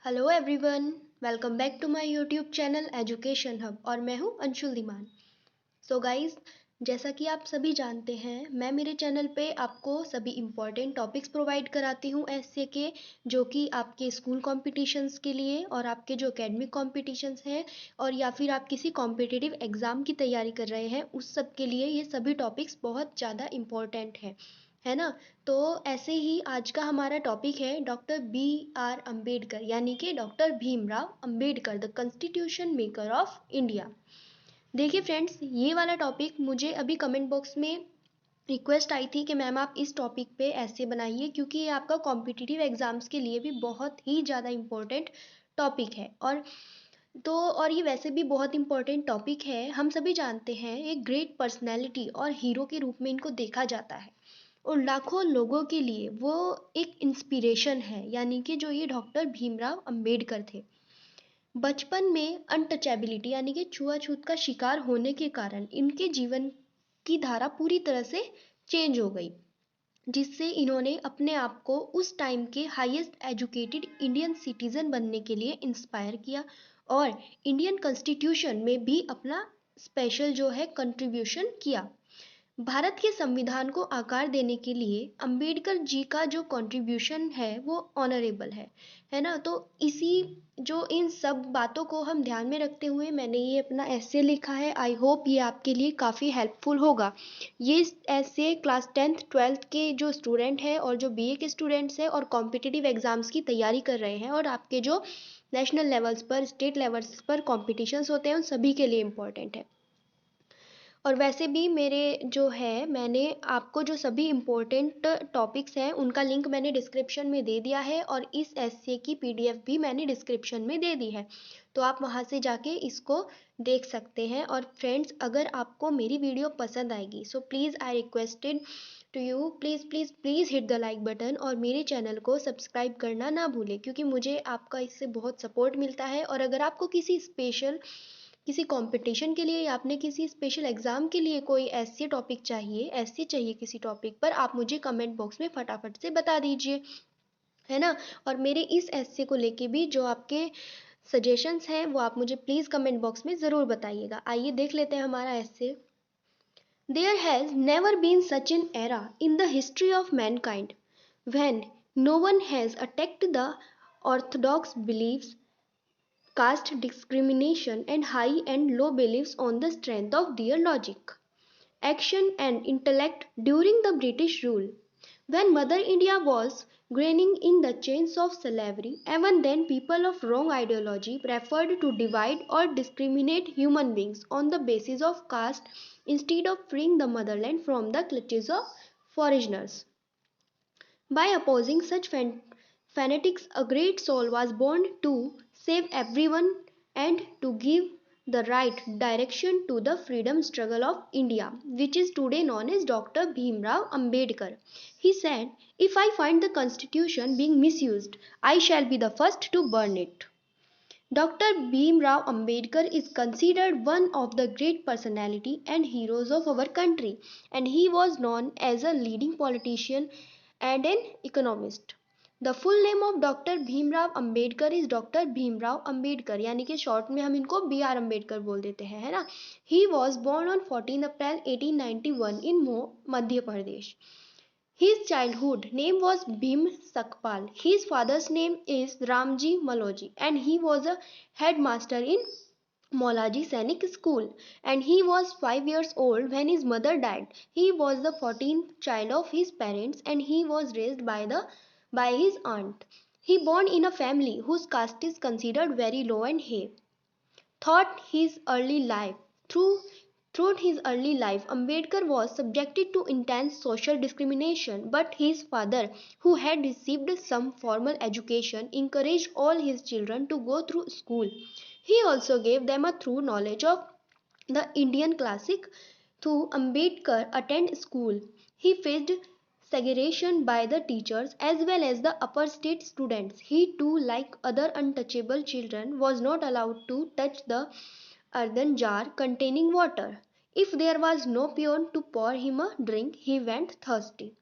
Hello everyone, welcome back to my YouTube channel Education Hub और मैं हूं Anshul Dhiman. So guys, जैसा कि आप सभी जानते हैं, मैं मेरे चैनल पे आपको सभी इम्पॉर्टेंट टॉपिक्स प्रोवाइड कराती हूं एसए के, जो कि आपके स्कूल कॉम्पिटिशन्स के लिए और आपके जो एकेडमिक कॉम्पिटिशन्स हैं और या फिर आप किसी कॉम्पिटिटिव एग्ज़ाम की तैयारी कर रहे हैं उस सब के लिए ये सभी टॉपिक्स बहुत ज़्यादा इम्पॉर्टेंट है ना। तो ऐसे ही आज का हमारा टॉपिक है डॉक्टर बी आर अम्बेडकर, यानी कि doctor Bhimrao Ambedkar, the constitution maker of India. देखिए फ्रेंड्स, ये वाला टॉपिक मुझे अभी कमेंट बॉक्स में रिक्वेस्ट आई थी कि मैम आप इस टॉपिक पे ऐसे बनाइए, क्योंकि ये आपका कॉम्पिटिटिव एग्जाम्स के लिए भी बहुत ही ज़्यादा इम्पोर्टेंट टॉपिक है। और ये वैसे भी बहुत इम्पोर्टेंट टॉपिक है। हम सभी जानते हैं एक ग्रेट पर्सनैलिटी और हीरो के रूप में इनको देखा जाता है और लाखों लोगों के लिए वो एक इंस्पिरेशन है, यानी कि जो ये डॉक्टर भीमराव अंबेडकर थे। बचपन में अनटचेबिलिटी यानी कि छुआछूत का शिकार होने के कारण इनके जीवन की धारा पूरी तरह से चेंज हो गई, जिससे इन्होंने अपने आप को उस टाइम के हाईएस्ट एजुकेटेड इंडियन सिटीजन बनने के लिए इंस्पायर किया और इंडियन कॉन्स्टिट्यूशन में भी अपना स्पेशल जो है कंट्रीब्यूशन किया। भारत के संविधान को आकार देने के लिए अंबेडकर जी का जो कंट्रीब्यूशन है वो ऑनरेबल है ना। तो इसी जो इन सब बातों को हम ध्यान में रखते हुए मैंने ये अपना ऐसे लिखा है। आई होप ये आपके लिए काफ़ी हेल्पफुल होगा। ये ऐसे क्लास 10th 12th के जो स्टूडेंट हैं और जो बीए के स्टूडेंट्स हैं और कॉम्पिटिटिव एग्जाम्स की तैयारी कर रहे हैं और आपके जो नेशनल लेवल्स पर, स्टेट लेवल्स पर कॉम्पिटिशन्स होते हैं, उन सभी के लिए इम्पोर्टेंट है। और वैसे भी मेरे जो है, मैंने आपको जो सभी इम्पोर्टेंट टॉपिक्स हैं उनका लिंक मैंने डिस्क्रिप्शन में दे दिया है और इस एस्से की पीडीएफ भी मैंने डिस्क्रिप्शन में दे दी है, तो आप वहाँ से जाके इसको देख सकते हैं। और फ्रेंड्स, अगर आपको मेरी वीडियो पसंद आएगी so please I requested to you, please please please hit the like button और मेरे चैनल को सब्सक्राइब करना ना भूलें, क्योंकि मुझे आपका इससे बहुत सपोर्ट मिलता है। और अगर आपको किसी कंपटीशन के लिए या आपने किसी स्पेशल एग्ज़ाम के लिए कोई ऐसे टॉपिक चाहिए, ऐसे चाहिए किसी टॉपिक पर, आप मुझे कमेंट बॉक्स में फटाफट से बता दीजिए, है ना। और मेरे इस ऐसे को लेके भी जो आपके सजेशंस हैं वो आप मुझे प्लीज़ कमेंट बॉक्स में ज़रूर बताइएगा। आइए देख लेते हैं हमारा ऐसे। There has never been such an era in the history of mankind when no one has attacked the orthodox beliefs, caste discrimination, and high and low beliefs on the strength of their logic, action, and intellect during the British rule. When Mother India was groaning in the chains of slavery, even then people of wrong ideology preferred to divide or discriminate human beings on the basis of caste instead of freeing the motherland from the clutches of foreigners. By opposing such fanatics, a great soul was born to save everyone and to give the right direction to the freedom struggle of India, which is today known as Dr. Bhimrao Ambedkar. He said, "If I find the constitution being misused, I shall be the first to burn it." Dr. Bhimrao Ambedkar is considered one of the great personality and heroes of our country, and he was known as a leading politician and an economist. The full name of Dr. Bhimrao Ambedkar is Dr. Bhimrao Ambedkar, यानी कि short में हम इनको B are Ambedkar बोल देते हैं, है ना। He was born on 14 April 1891 in Madhya Pradesh. His childhood name was Bhim Sakpal. His father's name is Ramji Maloji and he was a headmaster in Molaji Sainik School, and he was 5 years old when his mother died. He was the 14th child of his parents and he was raised by his aunt. He born in a family whose caste is considered very low and high. Thought his early life through Throughout his early life, Ambedkar was subjected to intense social discrimination, but his father, who had received some formal education, encouraged all his children to go through school. He also gave them a thorough knowledge of the Indian classic. Through Ambedkar attend school, he faced segregation by the teachers as well as the upper state students. He too, like other untouchable children, was not allowed to touch the earthen jar containing water. If there was no peon to pour him a drink, he went thirsty.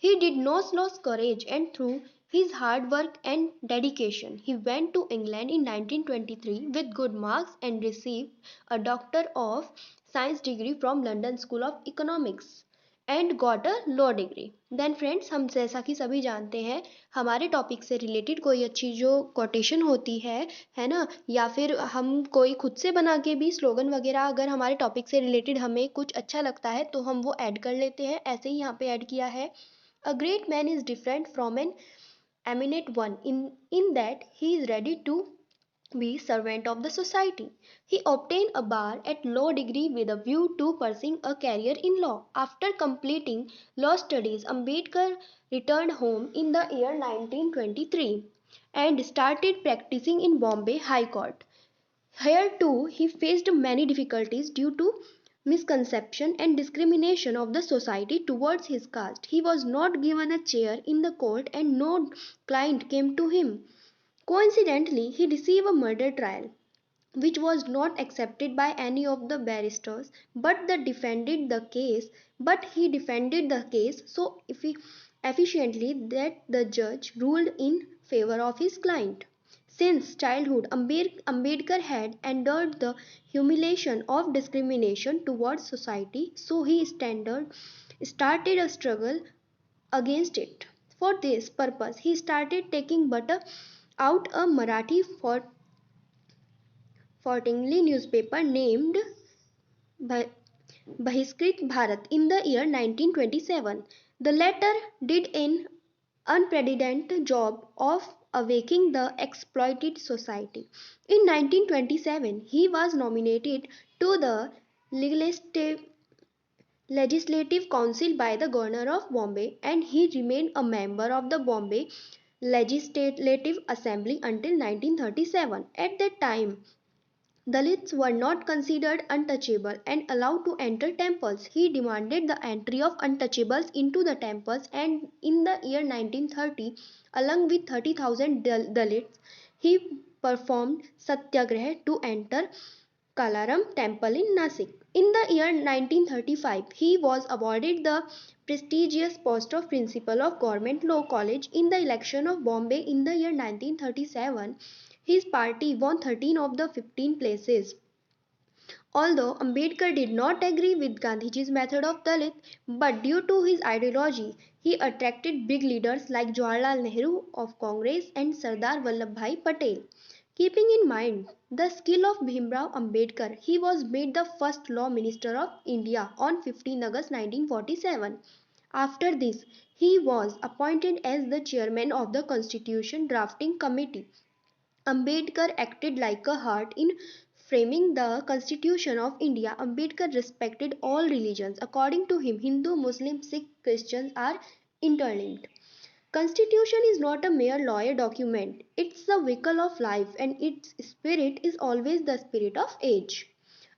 He did not lose courage and through his hard work and dedication, he went to England in 1923 with good marks and received a Doctor of Science degree from London School of Economics and got a law degree. Then friends, हम जैसा कि सभी जानते हैं, हमारे topic से related कोई अच्छी जो कोटेशन होती है ना, या फिर हम कोई खुद से बना के भी स्लोगन वगैरह, अगर हमारे टॉपिक से रिलेटेड हमें कुछ अच्छा लगता है तो हम वो ऐड कर लेते हैं। ऐसे ही यहाँ पे ऐड किया है, a great man is different from an eminent one in that he is ready to be servant of the society. He obtained a bar at law degree with a view to pursuing a career in law. After completing law studies, Ambedkar returned home in the year 1923 and started practicing in Bombay High Court. Here too he faced many difficulties due to misconception and discrimination of the society towards his caste. He was not given a chair in the court and no client came to him. Coincidentally, he received a murder trial, which was not accepted by any of the barristers, but he defended the case so efficiently that the judge ruled in favor of his client. Since childhood, Ambedkar had endured the humiliation of discrimination towards society, so he started a struggle against it. For this purpose, he started taking butter out a Marathi fortingly newspaper named Bahiskrit Bharat in the year 1927. The latter did an unprecedented job of awakening the exploited society. In 1927, he was nominated to the Legislative Council by the Governor of Bombay, and he remained a member of the Bombay Legislative Assembly until 1937. At that time, Dalits were not considered untouchable and allowed to enter temples. He demanded the entry of untouchables into the temples, and in the year 1930, along with 30,000 Dalits, he performed satyagraha to enter Kalaram temple in Nasik. In the year 1935, he was awarded the prestigious post of principal of Government Law College. In the election of Bombay in the year 1937, his party won 13 of the 15 places. Although Ambedkar did not agree with Gandhiji's method of Dalit, but due to his ideology, he attracted big leaders like Jawaharlal Nehru of Congress and Sardar Vallabhbhai Patel. Keeping in mind the skill of Bhimrao Ambedkar, he was made the first Law Minister of India on 15 August 1947. After this, he was appointed as the chairman of the Constitution Drafting Committee. Ambedkar acted like a heart in framing the Constitution of India. Ambedkar respected all religions. According to him, Hindu, Muslim, Sikh, Christians are interlinked. Constitution is not a mere lawyer document. It's the vehicle of life, and its spirit is always the spirit of age.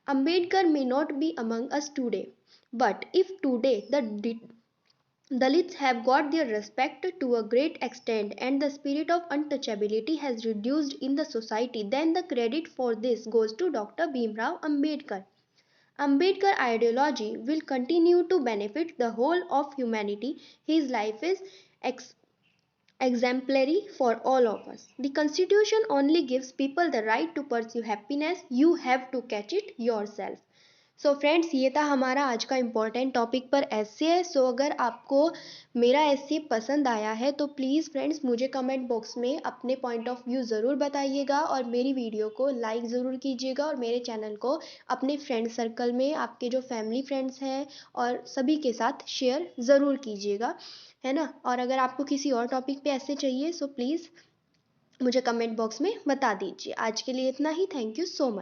Ambedkar may not be among us today, but if today the Dalits have got their respect to a great extent and the spirit of untouchability has reduced in the society, then the credit for this goes to Dr. Bhimrao Ambedkar. Ambedkar ideology will continue to benefit the whole of humanity. His life is exemplary for all of us. The Constitution only gives people the right to pursue happiness. You have to catch it yourself. So friends, ये था हमारा आज का important topic पर ऐसे है। सो अगर आपको मेरा ऐसे पसंद आया है तो प्लीज़ फ्रेंड्स मुझे कमेंट बॉक्स में अपने पॉइंट ऑफ व्यू ज़रूर बताइएगा और मेरी वीडियो को लाइक ज़रूर कीजिएगा और मेरे चैनल को अपने फ्रेंड सर्कल में, आपके जो फैमिली फ्रेंड्स हैं और सभी के साथ शेयर ज़रूर कीजिएगा, है ना। और अगर आपको किसी और टॉपिक पे ऐसे चाहिए सो प्लीज़ मुझे कमेंट बॉक्स में बता दीजिए। आज के लिए इतना ही। Thank you so much.